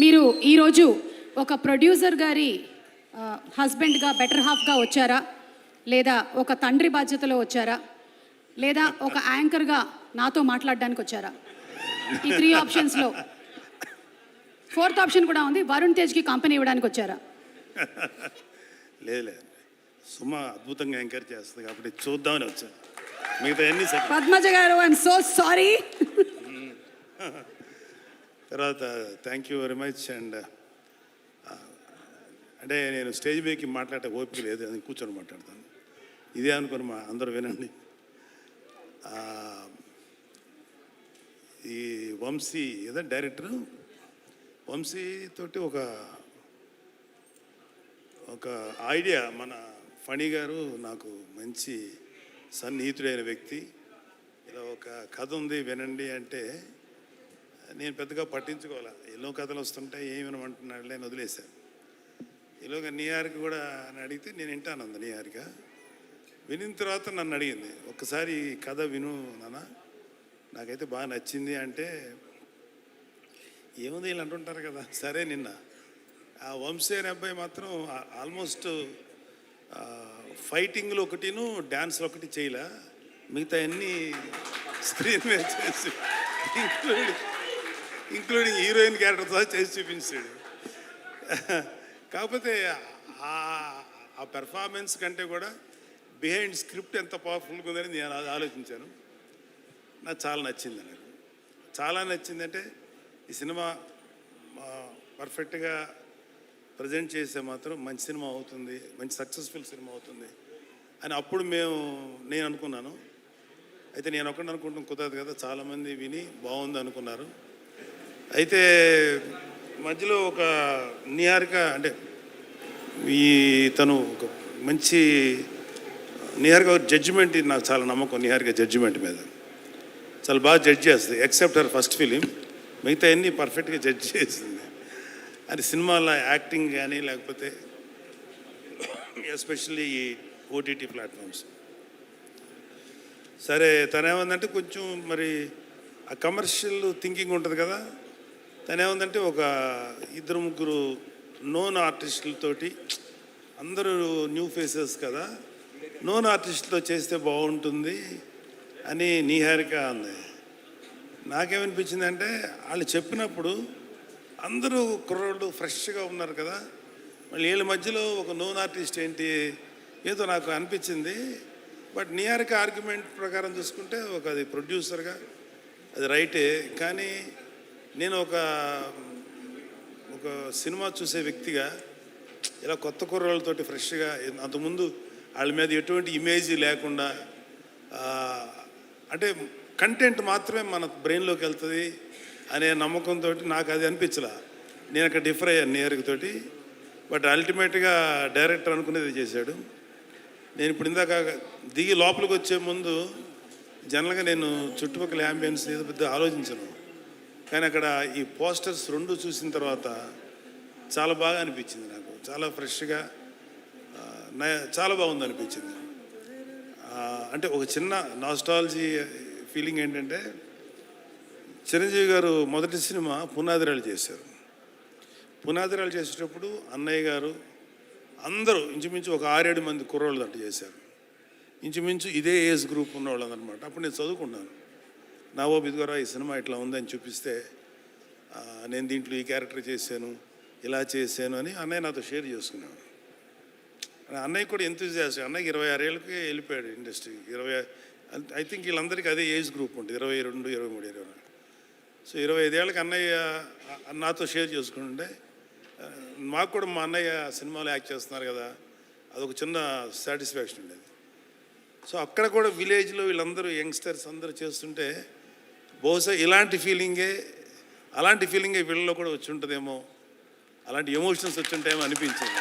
మీరు ఈరోజు ఒక ప్రొడ్యూసర్ గారి హస్బెండ్గా బెటర్ హాఫ్గా వచ్చారా, లేదా ఒక తండ్రి బాధ్యతలో వచ్చారా, లేదా ఒక యాంకర్గా నాతో మాట్లాడడానికి వచ్చారా? ఈ 3 ఆప్షన్స్లో 4th ఆప్షన్ కూడా ఉంది, వరుణ్ తేజ్కి కంపెనీ ఇవ్వడానికి వచ్చారా? లేదు సుమ అద్భుతంగా యాంకర్ చేస్తుంది కాబట్టి చూద్దామని వచ్చాను. మిగతా అన్ని పద్మజ గారు, ఐఎమ్ సో సారీ. తర్వాత thank you very much. And అంటే నేను స్టేజ్ మీదకి మాట్లాడే ఓపిక లేదు, అది కూర్చొని మాట్లాడతాను. ఇదే అనుకుని మా అందరూ వినండి. ఈ వంశీ ఏదో డైరెక్టర్ వంశీ తోటి ఒక ఐడియా, మన ఫణి గారు నాకు మంచి సన్నిహితుడైన వ్యక్తి, ఇలా ఒక కథ ఉంది వినండి అంటే నేను పెద్దగా పట్టించుకోవాలా. ఎన్నో కథలు వస్తుంటాయి, ఏమి వినమంటున్నాడు నేను వదిలేశాను. ఈలోగా న్యూయార్క్ కూడా అని అడిగితే నేను వింటాను అంది. న్యూయార్క్ వినిన తర్వాత నన్ను అడిగింది, ఒక్కసారి కథ విను నాన్న, నాకైతే బాగా నచ్చింది అంటే, ఏముంది వీళ్ళు అంటుంటారు కదా. సరే నిన్న ఆ వంశీ అనే అబ్బాయి మాత్రం ఆల్మోస్ట్ ఫైటింగ్లో ఒకటిను డ్యాన్స్లో ఒకటి చేయలే, మిగతా అన్నీ స్క్రీన్ మీద చేసి ఇంక్లూడింగ్ హీరోయిన్ క్యారెక్టర్తో చేసి చూపించాడు. కాకపోతే ఆ పెర్ఫార్మెన్స్ కంటే కూడా బిహైండ్ స్క్రిప్ట్ ఎంత పవర్ఫుల్గా ఉందని నేను అది ఆలోచించాను. నాకు చాలా నచ్చింది. నాకు చాలా నచ్చిందంటే ఈ సినిమా పర్ఫెక్ట్గా ప్రజెంట్ చేస్తే మాత్రం మంచి సినిమా అవుతుంది, మంచి సక్సెస్ఫుల్ సినిమా అవుతుంది అని అప్పుడు నేను అనుకున్నాను. అయితే నేను ఒకటి అనుకుంటాం కుదరదు కదా, చాలామంది విని బాగుంది అనుకున్నారు. అయితే మధ్యలో ఒక న్యూయార్క్ అంటే తను ఒక మంచి న్యూయార్క్ జడ్జిమెంట్, నాకు చాలా నమ్మకం న్యూయార్క్ జడ్జిమెంట్ మీద. చాలా బాగా జడ్జ్ చేస్తుంది, ఎక్సెప్ట్ హర్ ఫస్ట్ ఫిలిం, మిగతా అన్నీ పర్ఫెక్ట్గా జడ్జ్ చేసింది. అది సినిమాలో యాక్టింగ్ కానీ లేకపోతే ఎస్పెషల్లీ ఈ ఓటీటీ ప్లాట్ఫామ్స్. సరే తనేమందంటే కొంచెం మరి ఆ కమర్షియల్ థింకింగ్ ఉంటుంది కదా, తనేమందంటే ఒక 2-3 నోన్ ఆర్టిస్టులతోటి, అందరూ న్యూ ఫేసెస్ కదా, నోన్ ఆర్టిస్టులతో చేస్తే బాగుంటుంది అని నీహారిక అంది. నాకేమనిపించింది అంటే, వాళ్ళు చెప్పినప్పుడు అందరూ కుర్రోళ్ళు ఫ్రెష్గా ఉన్నారు కదా, మళ్ళీ వీళ్ళ మధ్యలో ఒక నోన్ ఆర్టిస్ట్ ఏంటి, ఏదో నాకు అనిపించింది. బట్ నీహారిక ఆర్గ్యుమెంట్ ప్రకారం చూసుకుంటే అది ప్రొడ్యూసర్గా అది రైటే, కానీ నేను ఒక సినిమా చూసే వ్యక్తిగా ఇలా కొత్త కుర్రోళ్ళతోటి ఫ్రెష్గా, అంతకుముందు వాళ్ళ మీద ఎటువంటి ఇమేజ్ లేకుండా, అంటే కంటెంట్ మాత్రమే మన బ్రెయిన్లోకి వెళ్తుంది అనే నమ్మకంతో నాకు అది అనిపించలే. నేను అక్కడ డిఫర్ అయ్యాను న్యూయార్క్. బట్ అల్టిమేట్గా డైరెక్టర్ అనుకునేది చేశాడు. నేను ఇప్పుడు ఇందాక దిగి లోపలికి వచ్చే ముందు జనరల్గా నేను చుట్టుపక్కల యాంబియన్స్ ఏదో పెద్ద ఆలోచించను, కానీ అక్కడ ఈ పోస్టర్స్ 2 చూసిన తర్వాత చాలా బాగా అనిపించింది. నాకు చాలా ఫ్రెష్గా చాలా బాగుంది అనిపించింది. అంటే ఒక చిన్న నాస్టాలజీ ఫీలింగ్ ఏంటంటే, చిరంజీవి గారు మొదటి సినిమా పునాదిరాలు చేశారు. పునాదిరాలు చేసేటప్పుడు అన్నయ్య గారు అందరూ ఇంచుమించు ఒక 6-7 మంది కుర్రోళ్ళు అట్టు చేశారు. ఇంచుమించు ఇదే ఏజ్ గ్రూప్ ఉన్నవాళ్ళు అనమాట. అప్పుడు నేను చదువుకున్నాను. నావో బిద్గోరా ఈ సినిమా ఇట్లా ఉందని చూపిస్తే, నేను దీంట్లో ఈ క్యారెక్టర్ చేశాను, ఇలా చేశాను అని అన్నయ్య నాతో షేర్ చేసుకున్నాను. అన్నయ్య కూడా ఎంతూజియాస్టిక్. అన్నయ్యకి 26 ఏళ్ళకి వెళ్ళిపోయాడు ఇండస్ట్రీకి. ఐ థింక్ వీళ్ళందరికీ అదే ఏజ్ గ్రూప్ ఉంటుంది, 22, 23, 24. సో 25 ఏళ్ళకి అన్నయ్య నాతో షేర్ చేసుకుంటుంటే, మాకు కూడా మా అన్నయ్య సినిమాలో యాక్ట్ చేస్తున్నారు కదా, అదొక చిన్న సాటిస్ఫాక్షన్ ఉండేది. సో అక్కడ కూడా విలేజ్లో వీళ్ళందరూ యంగ్స్టర్స్ అందరూ చేస్తుంటే, బహుశా అలాంటి ఫీలింగే వీళ్ళలో కూడా వచ్చి ఉంటుందేమో, అలాంటి ఎమోషన్స్ వచ్చి ఉంటాయేమో అనిపించింది.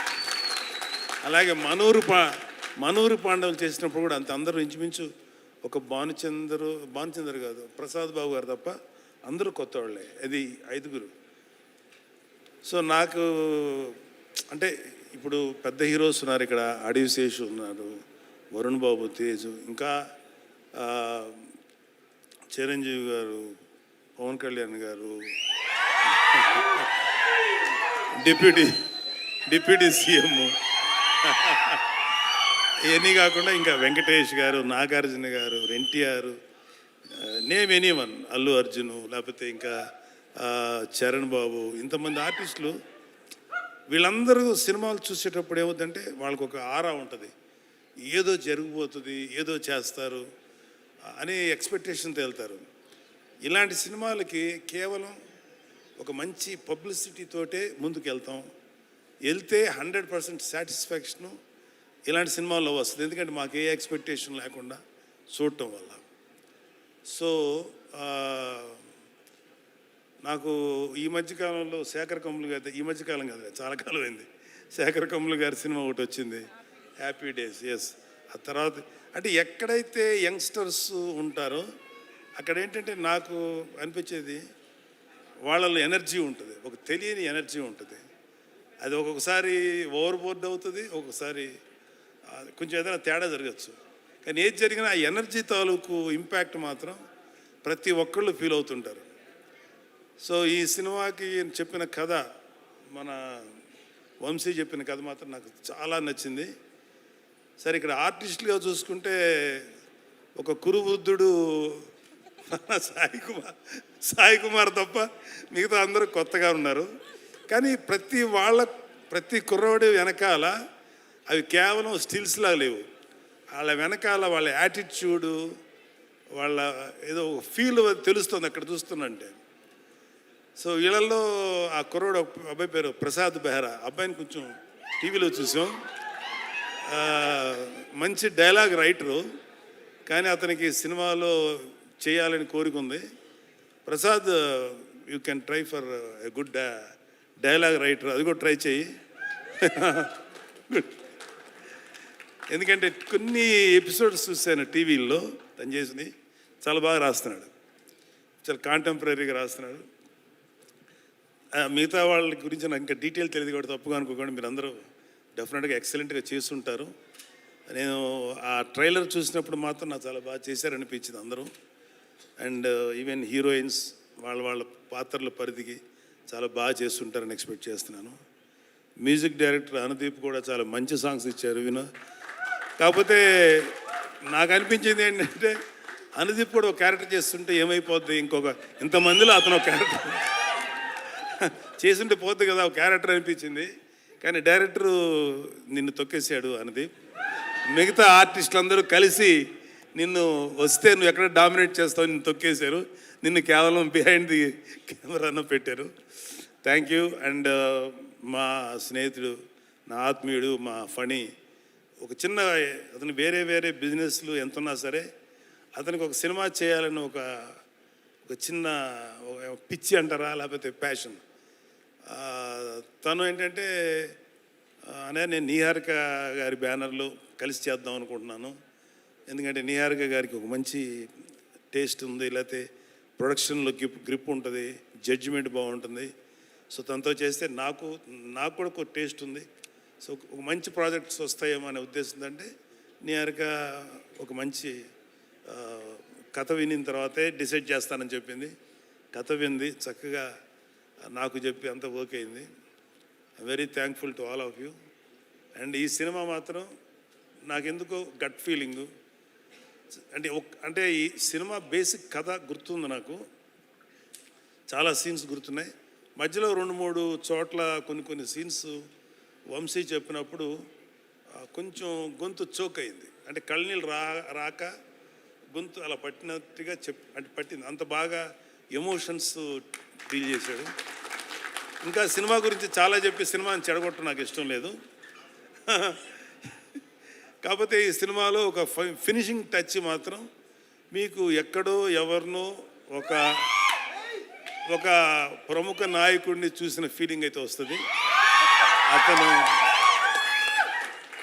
అలాగే మనూరు పాండవులు చేసినప్పుడు కూడా అందరూ ఇంచుమించు ఒక భానుచందర్ కాదు, ప్రసాద్ బాబు గారు తప్ప అందరూ కొత్త వాళ్ళే, అది 5గురు. సో నాకు అంటే ఇప్పుడు పెద్ద హీరోస్ ఉన్నారు ఇక్కడ, అడవి శేషు ఉన్నారు, వరుణ్ బాబు, తేజు, ఇంకా చిరంజీవి గారు, పవన్ కళ్యాణ్ గారు, డిప్యూటీ సీఎం ఇవన్నీ కాకుండా ఇంకా వెంకటేష్ గారు, నాగార్జున గారు, ఎన్టీఆర్, నేమ్ ఎనీవన్, అల్లు అర్జును, లేకపోతే ఇంకా చరణ్ బాబు, ఇంతమంది ఆర్టిస్టులు వీళ్ళందరూ సినిమాలు చూసేటప్పుడు ఏమవుతుందంటే వాళ్ళకు ఒక ఆరా ఉంటుంది, ఏదో జరిగిపోతుంది, ఏదో చేస్తారు అనే ఎక్స్పెక్టేషన్తో వెళ్తారు. ఇలాంటి సినిమాలకి కేవలం ఒక మంచి పబ్లిసిటీతోటే ముందుకు వెళ్తే 100% సాటిస్ఫాక్షను ఇలాంటి సినిమాల్లో వస్తుంది. ఎందుకంటే మాకు ఏ ఎక్స్పెక్టేషన్ లేకుండా చూడటం వల్ల. సో నాకు ఈ మధ్యకాలంలో శేఖర్ కమ్ములు గారి, ఈ మధ్యకాలం కాదు చాలా కాలం అయింది, శేఖర్ కమ్ములు గారి సినిమా ఒకటి వచ్చింది, హ్యాపీ డేస్. ఎస్, ఆ తర్వాత అంటే ఎక్కడైతే యంగ్స్టర్స్ ఉంటారో అక్కడ ఏంటంటే నాకు అనిపించేది వాళ్ళలో ఎనర్జీ ఉంటుంది, ఒక తెలియని ఎనర్జీ ఉంటుంది. అది ఒక్కొక్కసారి ఓవర్ బోర్డ్ అవుతుంది, ఒక్కొక్కసారి కొంచెం ఏదైనా తేడా జరగచ్చు. కానీ ఏది జరిగినా ఆ ఎనర్జీ తాలూకు ఇంపాక్ట్ మాత్రం ప్రతి ఒక్కళ్ళు ఫీల్ అవుతుంటారు. సో ఈ సినిమాకి చెప్పిన కథ, మన వంశీ చెప్పిన కథ మాత్రం నాకు చాలా నచ్చింది. సరే, ఇక్కడ ఆర్టిస్టులుగా చూసుకుంటే ఒక కురుబుద్ధుడు సాయి కుమార్ తప్ప మిగతా అందరూ కొత్తగా ఉన్నారు. కానీ ప్రతి కుర్రవాడి వెనకాల అవి కేవలం స్టిల్స్లా లేవు, వాళ్ళ వెనకాల వాళ్ళ యాటిట్యూడు, వాళ్ళ ఏదో ఫీల్ తెలుస్తుంది అక్కడ చూస్తున్నంటే. సో వీళ్ళల్లో ఆ కుర్రోడు అబ్బాయి పేరు ప్రసాద్ బెహ్రా, అబ్బాయిని కొంచెం టీవీలో చూసాం. మంచి డైలాగ్ రైటరు, కానీ అతనికి సినిమాలో చేయాలని కోరిక ఉంది. Prasad, you can try for a good dialogue writer, అది కూడా ట్రై చేయి. ఎందుకంటే కొన్ని ఎపిసోడ్స్ చూశాను టీవీల్లో తను చేసింది, చాలా బాగా రాస్తున్నాడు, చాలా కాంటెంపరీగా రాస్తున్నాడు. మిగతా వాళ్ళ గురించి నాకు ఇంకా డీటెయిల్ తెలియదు కూడా తప్పుగా అనుకోకండి, మీరు అందరూ డెఫినెట్గా ఎక్సలెంట్గా చేస్తుంటారు. నేను ఆ ట్రైలర్ చూసినప్పుడు మాత్రం నాకు చాలా బాగా చేశారనిపించింది అందరూ. అండ్ ఈవెన్ హీరోయిన్స్ వాళ్ళ పాత్రల పరిధికి చాలా బాగా చేస్తుంటారని ఎక్స్పెక్ట్ చేస్తున్నాను. మ్యూజిక్ డైరెక్టర్ అనుదీప్ కూడా చాలా మంచి సాంగ్స్ ఇచ్చారు కాకపోతే నాకు అనిపించింది ఏంటంటే అనుదీప్ కూడా ఒక క్యారెక్టర్ చేస్తుంటే ఏమైపోద్ది, ఇంతమందిలో అతను ఒక క్యారెక్టర్ చేస్తుంటే పోద్ది కదా ఒక క్యారెక్టర్ అనిపించింది. కానీ డైరెక్టరు నిన్ను తొక్కేసాడు అనుదీప్. మిగతా ఆర్టిస్టులు అందరూ కలిసి నిన్ను వస్తే నువ్వు ఎక్కడ డామినేట్ చేస్తావు నిన్ను తొక్కేశారు, నిన్ను కేవలం బిహైండ్ ది కెమెరాను పెట్టారు. Thank you. అండ్ మా స్నేహితుడు, నా ఆత్మీయుడు, మా ఫణి, ఒక చిన్న అతను వేరే బిజినెస్లు ఎంతున్నా సరే అతనికి ఒక సినిమా చేయాలని ఒక చిన్న పిచ్చి అంటారా, లేకపోతే ప్యాషన్. తను ఏంటంటే నేను నిహారిక గారి బ్యానర్లో కలిసి చేద్దాం అనుకుంటున్నాను. ఎందుకంటే నిహారిక గారికి ఒక మంచి టేస్ట్ ఉంది, లేకపోతే ప్రొడక్షన్లో గ్రిప్ ఉంటుంది, జడ్జిమెంట్ బాగుంటుంది. సో తనతో చేస్తే నాకు కూడా ఒక టేస్ట్ ఉంది. సో ఒక మంచి ప్రాజెక్ట్స్ వస్తాయేమో అనే ఉద్దేశం. అంటే నిహారిక ఒక మంచి కథ వినిన తర్వాతే డిసైడ్ చేస్తానని చెప్పింది. కథ వింది, చక్కగా నాకు చెప్పి అంత ఓకే అయింది. Very thankful to all of you. And ఈ సినిమా మాత్రం నాకెందుకో గట్ ఫీలింగు, అంటే ఈ సినిమా బేసిక్ కథ గుర్తుంది నాకు, చాలా సీన్స్ గుర్తున్నాయి. మధ్యలో 2-3 చోట్ల కొన్ని సీన్స్ వంశీ చెప్పినప్పుడు కొంచెం గొంతు చోక్ అయింది. అంటే కళ్ళనీళ్ళు రాక గొంతు అలా పట్టినట్టుగా పట్టింది. అంత బాగా ఎమోషన్స్ ఫీల్ చేశాడు. ఇంకా సినిమా గురించి చాలా చెప్పి సినిమాని చెడగొట్టడం నాకు ఇష్టం లేదు. కాకపోతే ఈ సినిమాలో ఒక ఫినిషింగ్ టచ్ మాత్రం మీకు ఎక్కడో ఎవరినో ఒక ప్రముఖ నాయకుడిని చూసిన ఫీలింగ్ అయితే వస్తుంది. అతను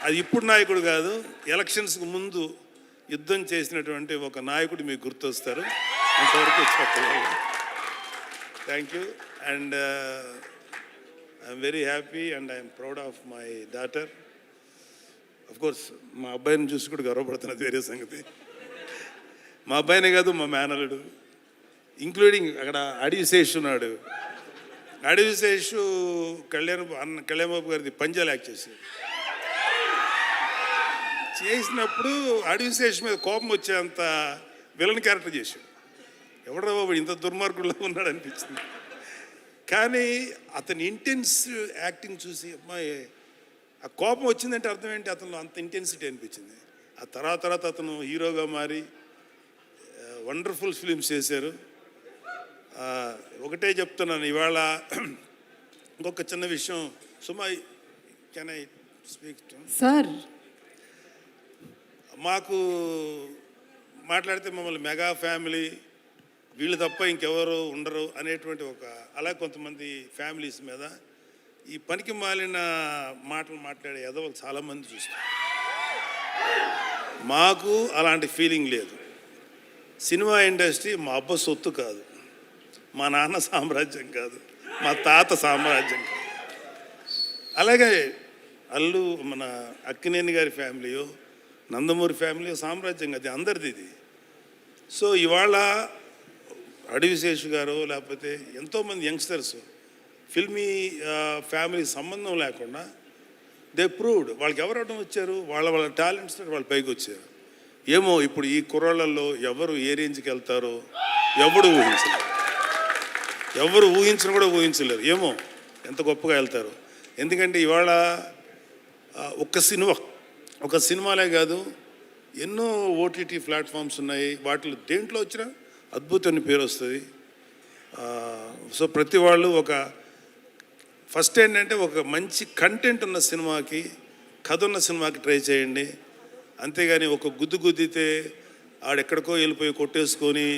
అది ఇప్పుడు నాయకుడు కాదు, ఎలక్షన్స్కి ముందు యుద్ధం చేసినటువంటి ఒక నాయకుడు మీకు గుర్తొస్తారు. అంతవరకు చెప్పలేదు. Thank you. And I'm very happy and I'm proud of my daughter. Of course మా అబ్బాయిని చూసి కూడా గర్వపడుతున్నది వేరే సంగతి. మా అబ్బాయినే కాదు, మా మేనలుడు, ఇంక్లూడింగ్ అక్కడ అడిశేష్ ఉన్నాడు, అడవి శేషు కళ్యాణ్ బాబు గారిది పంజాలు యాక్ట్ చేసినప్పుడు అడవి శేషు మీద కోపం వచ్చేంత విలన్ క్యారెక్టర్ చేశాడు. ఎవడరా బాబు ఇంత దుర్మార్గుల్లో ఉన్నాడు అనిపించింది. కానీ అతని ఇంటెన్స్ యాక్టింగ్ చూసి అమ్మాయి ఆ కోపం వచ్చిందంటే అర్థం ఏంటి, అతను అంత ఇంటెన్సిటీ అనిపించింది. ఆ తర్వాత అతను హీరోగా మారి వండర్ఫుల్ ఫిలిమ్స్ చేశారు. ఒకటే చెప్తున్నాను ఇవాళ ఇంకొక చిన్న విషయం. సుమా, కెన్ ఐ స్పీక్ సార్? మాకు మాట్లాడితే మమ్మల్ని మెగా ఫ్యామిలీ, వీళ్ళు తప్ప ఇంకెవరు ఉండరు అనేటువంటి అలా కొంతమంది ఫ్యామిలీస్ మీద ఈ పనికి మాలిన మాటలు మాట్లాడే ఎదవలు చాలామంది చూస్తారు. మాకు అలాంటి ఫీలింగ్ లేదు. సినిమా ఇండస్ట్రీ మా అబ్బ సొత్తు కాదు, మా నాన్న సామ్రాజ్యం కాదు, మా తాత సామ్రాజ్యం కాదు. అలాగే మన అక్కినేని గారి ఫ్యామిలీయో నందమూరి ఫ్యామిలీ సామ్రాజ్యం కాదు, అందరిది ఇది. సో ఇవాళ అడవి శేషు గారు లేకపోతే ఎంతోమంది యంగ్స్టర్స్ ఫిల్మీ ఫ్యామిలీ సంబంధం లేకుండా దే ప్రూవ్డ్ వాళ్ళకి ఎవరు అడ్డం వచ్చారు, వాళ్ళ టాలెంట్స్ వాళ్ళు పైకి వచ్చారు. ఏమో ఇప్పుడు ఈ కుర్రాళ్ళల్లో ఎవరు ఏ రేంజ్కి వెళ్తారో ఎవరు ఊహించిన కూడా ఊహించలేరు. ఏమో ఎంత గొప్పగా వెళ్తారు. ఎందుకంటే ఇవాళ ఒక సినిమాలే కాదు, ఎన్నో ఓటీటీ ప్లాట్ఫామ్స్ ఉన్నాయి. వాటిలో దేంట్లో వచ్చినా అద్భుతమైన పేరు వస్తుంది. సో ప్రతి వాళ్ళు ఫస్ట్ ఏంటంటే ఒక మంచి కంటెంట్ ఉన్న సినిమాకి, కథ ఉన్న సినిమాకి ట్రై చేయండి. అంతేగాని ఒక గుద్దితే ఆడెక్కడికో వెళ్ళిపోయి కొట్టేసుకొని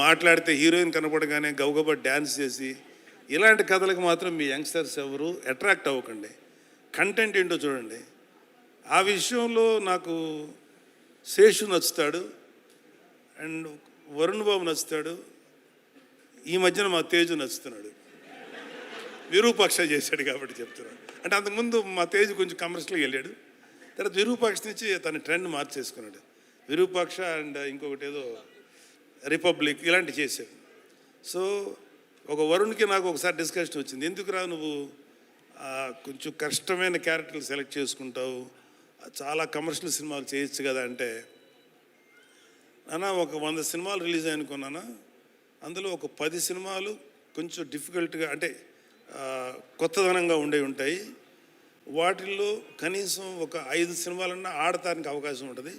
మాట్లాడితే హీరోయిన్ కనపడగానే గబగబా డ్యాన్స్ చేసి ఇలాంటి కథలకు మాత్రం మీ యంగ్స్టర్స్ ఎవరు అట్రాక్ట్ అవ్వకండి. కంటెంట్ ఏంటో చూడండి. ఆ విషయంలో నాకు శేషు నచ్చుతాడు అండ్ వరుణ్ బాబు నచ్చుతాడు. ఈ మధ్యన మా తేజు నచ్చుతున్నాడు. విరూపాక్ష చేశాడు కాబట్టి చెప్తున్నాడు. అంటే అంతకుముందు మా తేజు కొంచెం కమర్షియల్గా వెళ్ళాడు, తర్వాత విరూపాక్ష నుంచి తన ట్రెండ్ మార్చేసుకున్నాడు. విరూపాక్ష అండ్ ఇంకొకటి ఏదో రిపబ్లిక్ ఇలాంటివి చేశాడు. సో ఒక వరుణ్కి నాకు ఒకసారి డిస్కషన్ వచ్చింది, ఎందుకురా నువ్వు కొంచెం కష్టమైన క్యారెక్టర్లు సెలెక్ట్ చేసుకుంటావు, చాలా కమర్షియల్ సినిమాలు చేయొచ్చు కదా అంటే, నాన్న ఒక 100 సినిమాలు రిలీజ్ అనుకున్నానా, అందులో ఒక 10 సినిమాలు కొంచెం డిఫికల్ట్గా అంటే కొత్తదనంగా ఉంటాయి. వాటిల్లో కనీసం ఒక 5 సినిమాలన్నా ఆడటానికి అవకాశం ఉంటుంది.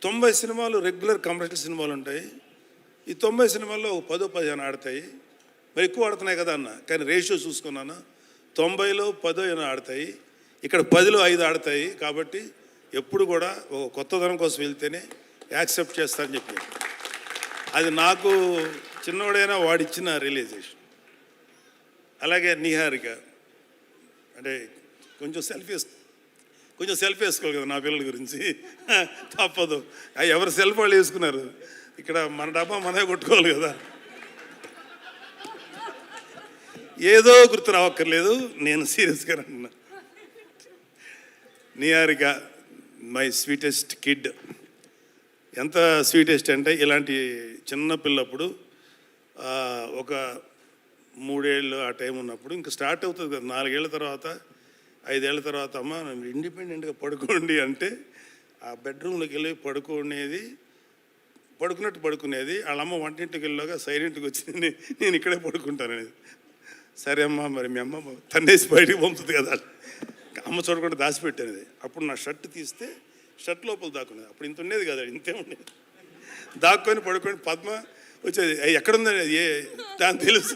90 సినిమాలు రెగ్యులర్ కమర్షియల్ సినిమాలు ఉంటాయి. ఈ 90 సినిమాల్లో ఒక 10-15 ఆడతాయి. మరి ఎక్కువ ఆడుతున్నాయి కదా అన్న, కానీ రేషియో చూసుకున్నాను 90లో 10 ఆడతాయి, ఇక్కడ 10లో 5 ఆడతాయి. కాబట్టి ఎప్పుడు కూడా ఒక కొత్తదనం కోసం వెళ్తేనే యాక్సెప్ట్ చేస్తారని చెప్పి, అది నాకు చిన్నవాడైనా వాడిచ్చిన రియలైజేషన్. అలాగే నిహారిక అంటే కొంచెం సెల్ఫీ వేసుకోవాలి కదా నా పిల్లల గురించి, తప్పదు. ఎవరు సెల్ఫ్ వాళ్ళు వేసుకున్నారు, ఇక్కడ మన డబ్బా మనమే కొట్టుకోవాలి కదా. ఏదో గుర్తు రావక్కర్లేదు, నేను సీరియస్గా అంటున్నా. Niharika my sweetest kid. ఎంత స్వీటెస్ట్ అంటే ఇలాంటి చిన్న పిల్లప్పుడు ఒక 3 ఏళ్ళు ఆ టైం ఉన్నప్పుడు ఇంకా స్టార్ట్ అవుతుంది కదా, 4 ఏళ్ళ తర్వాత 5 ఏళ్ళ తర్వాత అమ్మ ఇండిపెండెంట్గా పడుకోండి అంటే ఆ బెడ్రూమ్లోకి వెళ్ళి పడుకునేది. వాళ్ళ అమ్మ వంటింటికి వెళ్ళాక సైలెంట్గా వచ్చి నేను ఇక్కడే పడుకుంటాననేది. సరే అమ్మ, మరి మీ అమ్మ తన్నేసి బయటికి పంపుతుంది కదా, అమ్మ చూడకుండా దాచిపెట్టేది. అప్పుడు నా షర్ట్ తీస్తే షర్ట్ లోపల దాక్కునేది. అప్పుడు ఇంత ఉండేది కదా, ఇంతే ఉండేది. దాక్కొని పడుకొని పద్మ వచ్చేది, ఎక్కడుందని దాని తెలుసు,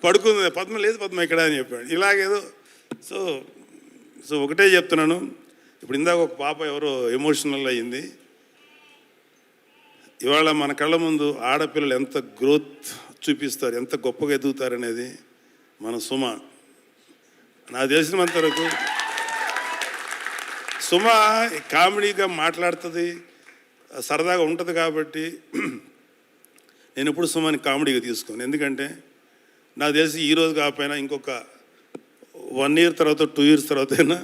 పడుకుంది. పద్మ లేదు, పద్మ ఇక్కడ అని చెప్పాడు. ఇలాగేదో సో ఒకటే చెప్తున్నాను. ఇప్పుడు ఇందాక ఒక పాప ఎవరో ఎమోషనల్ అయ్యింది. ఇవాళ మన కళ్ళ ముందు ఆడపిల్లలు ఎంత గ్రోత్ చూపిస్తారు, ఎంత గొప్పగా ఎదుగుతారు అనేది మన సుమ. నాకు తెలిసినంత వరకు సుమ కామెడీగా మాట్లాడుతుంది, సరదాగా ఉంటుంది. కాబట్టి నేను ఎప్పుడు సుమని కామెడీగా తీసుకోను. ఎందుకంటే నాకు తెలిసి ఈరోజు కాకపోయినా ఇంకొక 1 year తర్వాత 2 years తర్వాత అయినా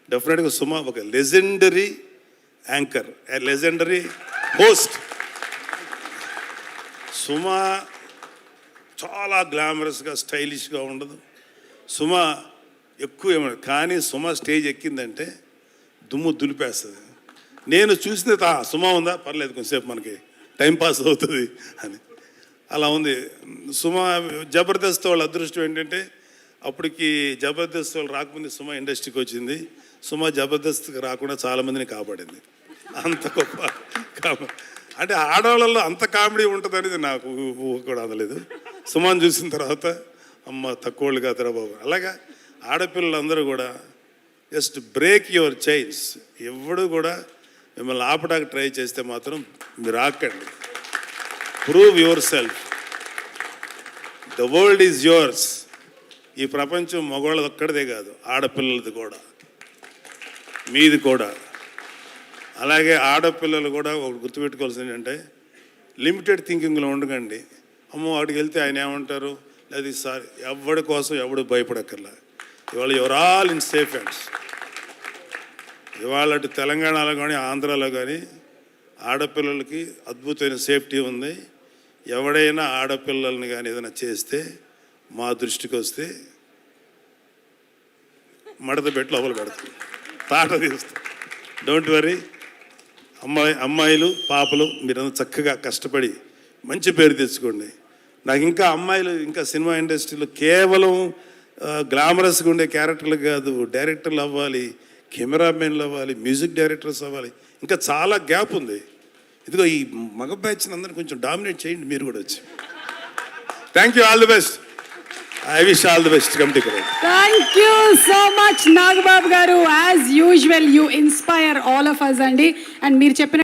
డెఫినెట్గా సుమ ఒక legendary anchor, legendary host. Suma చాలా గ్లామరస్గా స్టైలిష్గా ఉండదు. సుమ ఎక్కువ ఏమన్నా, కానీ సుమ స్టేజ్ ఎక్కిందంటే దుమ్ము దులిపేస్తుంది. నేను చూసిన సుమ ఉందా పర్లేదు కొంచెంసేపు మనకి టైంపాస్ అవుతుంది అని, అలా ఉంది సుమ. జబర్దస్త్ వాళ్ళ అదృష్టం ఏంటంటే అప్పటికి జబర్దస్త్ వాళ్ళు రాకముందు సుమ ఇండస్ట్రీకి వచ్చింది. సుమ జబర్దస్త్కి రాకుండా చాలామందిని కాపాడింది. అంత గొప్ప అంటే ఆడవాళ్ళల్లో అంత కామెడీ ఉంటుంది అనేది నాకు కూడా అందలేదు. సుమని చూసిన తర్వాత అమ్మ తక్కువళ్ళు కాదురా బాబు. అలాగా ఆడపిల్లలందరూ కూడా జస్ట్ బ్రేక్ యువర్ చైన్స్. ఎవడు కూడా మిమ్మల్ని ఆపడానికి ట్రై చేస్తే మాత్రం మీరు ఆకండి. Prove yourself. The world is yours. ఈ ప్రపంచం మగవాళ్ళది ఒక్కడిదే కాదు, ఆడపిల్లలది కూడా, మీది కూడా. అలాగే ఆడపిల్లలు కూడా ఒకటి గుర్తుపెట్టుకోవాల్సింది ఏంటంటే లిమిటెడ్ థింకింగ్లో ఉండకండి. అమ్మో వాడికి వెళ్తే ఆయన ఏమంటారు, లేదు సార్ ఎవడి కోసం ఎవడు భయపడక్కర్లా. ఇవాళ your all in safe hands. ఇవాళ అటు తెలంగాణలో కానీ ఆంధ్రాలో కానీ ఆడపిల్లలకి అద్భుతమైన సేఫ్టీ ఉంది. ఎవడైనా ఆడపిల్లల్ని కానీ ఏదైనా చేస్తే మా దృష్టికి వస్తే మడత పెట్టి లోపల పెడతాం, తాట తీస్తాం. Don't worry. అమ్మాయిలు పాపలు మీరంతా చక్కగా కష్టపడి మంచి పేరు తెచ్చుకోండి. నాకు ఇంకా అమ్మాయిలు ఇంకా సినిమా ఇండస్ట్రీలో కేవలం గ్లామరస్గా ఉండే క్యారెక్టర్లు కాదు, డైరెక్టర్లు అవ్వాలి, కెమెరామెన్లు అవ్వాలి, మ్యూజిక్ డైరెక్టర్స్ అవ్వాలి. ఇంకా చాలా గ్యాప్ ఉంది. ఇదిగో ఈ మగ బ్యాచ్ని అందరినీ కొంచెం డామినేట్ చేయండి మీరు కూడా వచ్చి. Thank you, all the best. I wish all the best committee. Thank you so much Nagababu garu. As usual you inspire all of us అండి. అండ్ మీరు చెప్పిన